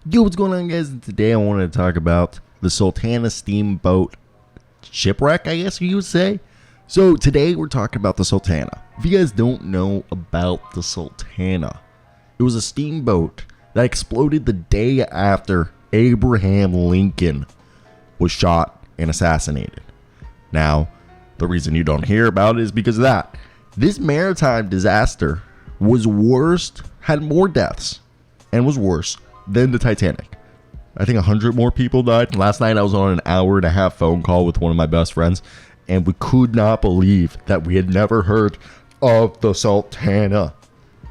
Yo, what's going on, guys? And today I wanted to talk about the Sultana steamboat shipwreck, I guess you would say. So today we're talking about the Sultana. If you guys don't know about the Sultana, it was a steamboat that exploded the day after Abraham Lincoln was shot and assassinated. Now, the reason you don't hear about it is because of that. This maritime disaster was worst, had more deaths, and was worse than the Titanic. I think 100 more people died. Last night I was on an hour-and-a-half phone call with one of my best friends, and we could not believe that we had never heard of the Sultana.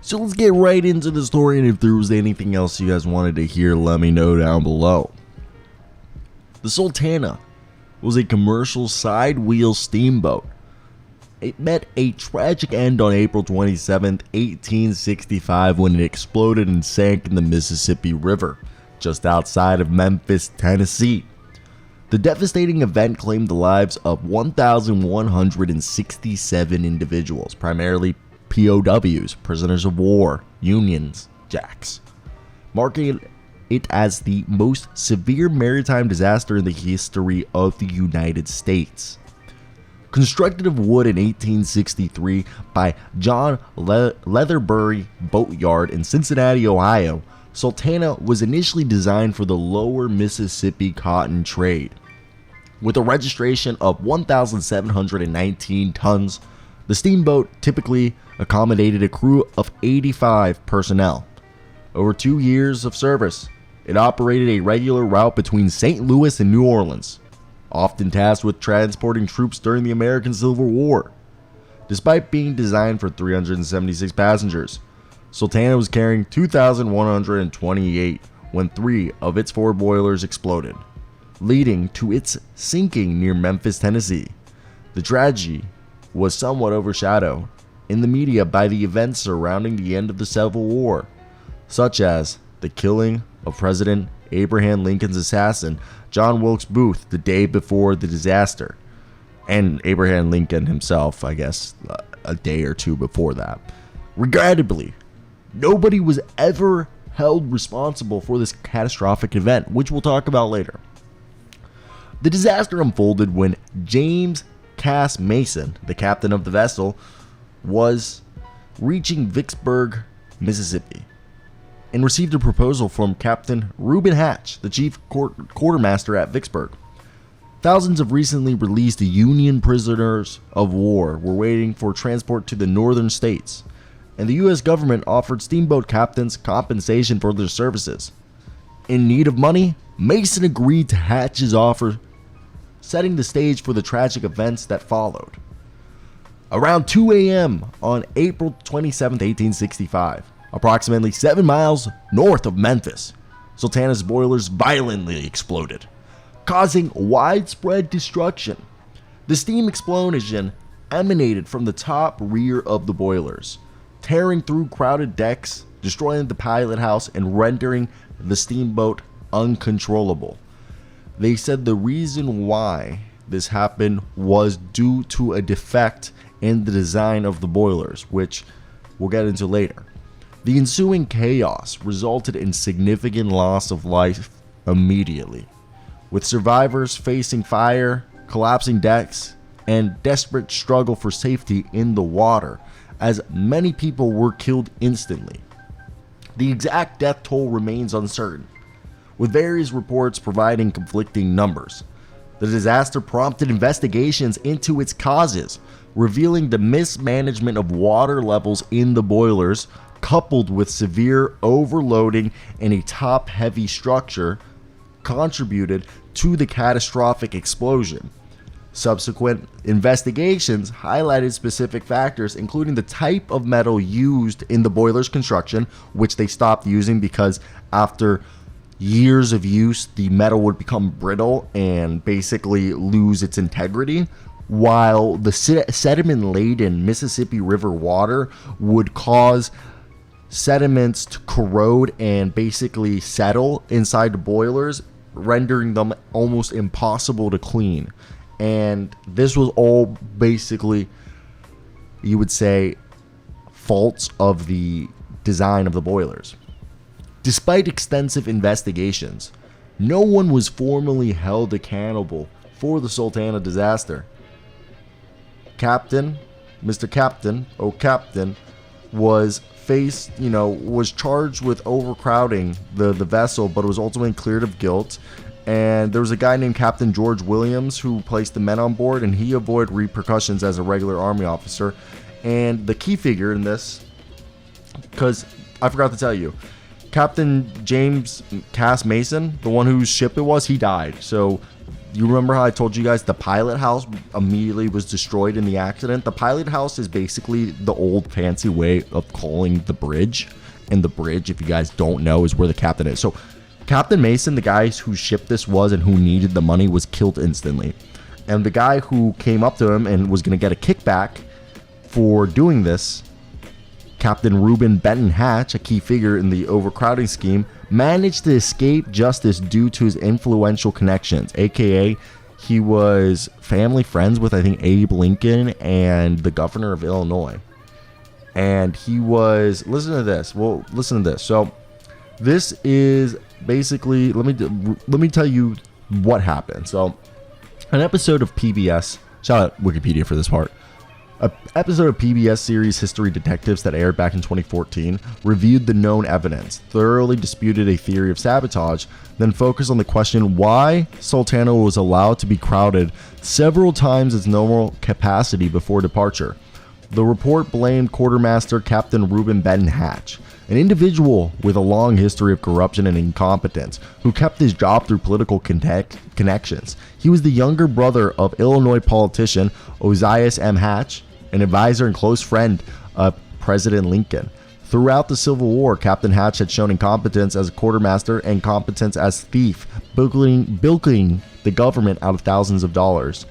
So let's get right into the story, and if there was anything else you guys wanted to hear, let me know down below. The Sultana was a commercial side-wheel steamboat. It met a tragic end on April 27, 1865, when it exploded and sank in the Mississippi River, just outside of Memphis, Tennessee. The devastating event claimed the lives of 1,167 individuals, primarily POWs, prisoners of war, Union Jacks, marking it as the most severe maritime disaster in the history of the United States. Constructed of wood in 1863 by John Leatherbury Boatyard in Cincinnati, Ohio, Sultana was initially designed for the lower Mississippi cotton trade. With a registration of 1,719 tons, the steamboat typically accommodated a crew of 85 personnel. Over 2 years of service, it operated a regular route between St. Louis and New Orleans, often tasked with transporting troops during the American Civil War. Despite being designed for 376 passengers, Sultana was carrying 2,128 when 3 of its 4 boilers exploded, leading to its sinking near Memphis, Tennessee. The tragedy was somewhat overshadowed in the media by the events surrounding the end of the Civil War, such as the killing of President Abraham Lincoln's assassin, John Wilkes Booth, the day before the disaster, and Abraham Lincoln himself, I guess, a day or two before that. Regrettably, nobody was ever held responsible for this catastrophic event, which we'll talk about later. The disaster unfolded when James Cass Mason, the captain of the vessel, was reaching Vicksburg, Mississippi, and received a proposal from Captain Reuben Hatch, the chief quartermaster at Vicksburg. Thousands of recently released Union prisoners of war were waiting for transport to the northern states, and the U.S. government offered steamboat captains compensation for their services. In need of money, Mason agreed to Hatch's offer, setting the stage for the tragic events that followed. Around 2 a.m. on April 27, 1865, approximately 7 miles north of Memphis, Sultana's boilers violently exploded, causing widespread destruction. The steam explosion emanated from the top rear of the boilers, tearing through crowded decks, destroying the pilot house, and rendering the steamboat uncontrollable. They said the reason why this happened was due to a defect in the design of the boilers, which we'll get into later. The ensuing chaos resulted in significant loss of life immediately, with survivors facing fire, collapsing decks, and desperate struggle for safety in the water, as many people were killed instantly. The exact death toll remains uncertain, with various reports providing conflicting numbers. The disaster prompted investigations into its causes, revealing the mismanagement of water levels in the boilers, coupled with severe overloading in a top-heavy structure, contributed to the catastrophic explosion. Subsequent investigations highlighted specific factors, including the type of metal used in the boiler's construction, which they stopped using because after years of use, the metal would become brittle and basically lose its integrity, while the sediment-laden Mississippi River water would cause sediments to corrode and basically settle inside the boilers, rendering them almost impossible to clean. And this was all basically, you would say, faults of the design of the boilers. Despite extensive investigations, no one was formally held accountable for the Sultana disaster. Mr. Captain, was was charged with overcrowding the vessel, but was ultimately cleared of guilt. And there was a guy named Captain George Williams who placed the men on board, and he avoided repercussions as a regular Army officer. And the key figure in this, because I forgot to tell you, Captain James Cass Mason, the one whose ship it was, he died. So you remember how I told you guys the pilot house immediately was destroyed in the accident? The pilot house is basically the old fancy way of calling the bridge. And the bridge, if you guys don't know, is where the captain is. So Captain Mason, the guy whose ship this was and who needed the money, was killed instantly. And the guy who came up to him and was going to get a kickback for doing this, Captain Reuben Benton Hatch, a key figure in the overcrowding scheme, managed to escape justice due to his influential connections, aka he was family friends with, I think, Abe Lincoln and the governor of Illinois. And he was, listen to this. So this is basically, let me tell you what happened. So an episode of PBS, shout out Wikipedia for this part. An episode of PBS series History Detectives that aired back in 2014 reviewed the known evidence, thoroughly disputed a theory of sabotage, then focused on the question why Sultana was allowed to be crowded several times its normal capacity before departure. The report blamed Quartermaster Captain Reuben Benton Hatch, an individual with a long history of corruption and incompetence, who kept his job through political connections. He was the younger brother of Illinois politician Ozias M. Hatch, an advisor and close friend of President Lincoln. Throughout the Civil War, Captain Hatch had shown incompetence as a quartermaster and competence as thief, bilking the government out of thousands of dollars.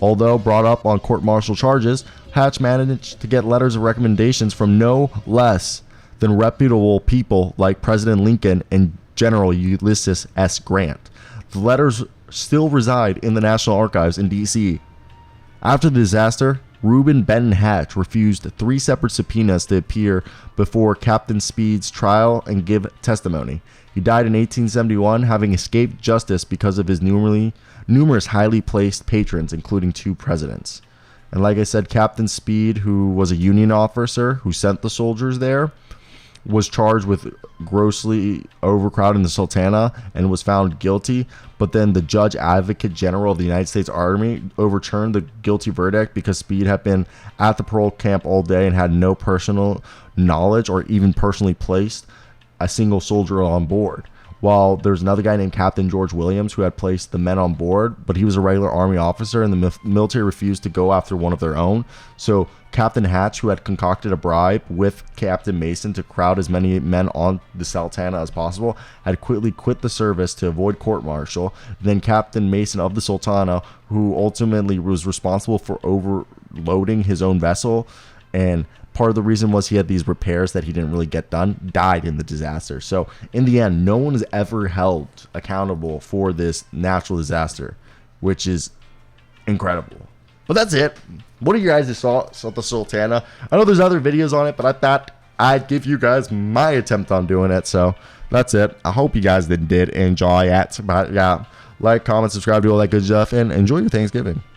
Although brought up on court-martial charges, Hatch managed to get letters of recommendations from no less than reputable people like President Lincoln and General Ulysses S. Grant. The letters still reside in the National Archives in D.C. After the disaster, Reuben Benton Hatch refused 3 separate subpoenas to appear before Captain Speed's trial and give testimony. He died in 1871, having escaped justice because of his numerous highly placed patrons, including 2 presidents. And like I said, Captain Speed, who was a Union officer who sent the soldiers there, was charged with grossly overcrowding the Sultana and was found guilty. But then the Judge Advocate General of the United States Army overturned the guilty verdict because Speed had been at the parole camp all day and had no personal knowledge or even personally placed a single soldier on board. While there's another guy named Captain George Williams who had placed the men on board, but he was a regular Army officer and the military refused to go after one of their own. So Captain Hatch, who had concocted a bribe with Captain Mason to crowd as many men on the Sultana as possible, had quickly quit the service to avoid court-martial. Then Captain Mason of the Sultana, who ultimately was responsible for overloading his own vessel, and part of the reason was he had these repairs that he didn't really get done, died in the disaster. So in the end, no one is ever held accountable for this natural disaster, which is incredible. But that's it. What are your guys' thoughts on the Sultana? I know there's other videos on it, but I thought I'd give you guys my attempt on doing it. So that's it. I hope you guys did enjoy it. But yeah, like, comment, subscribe, do all that good stuff, and enjoy your Thanksgiving.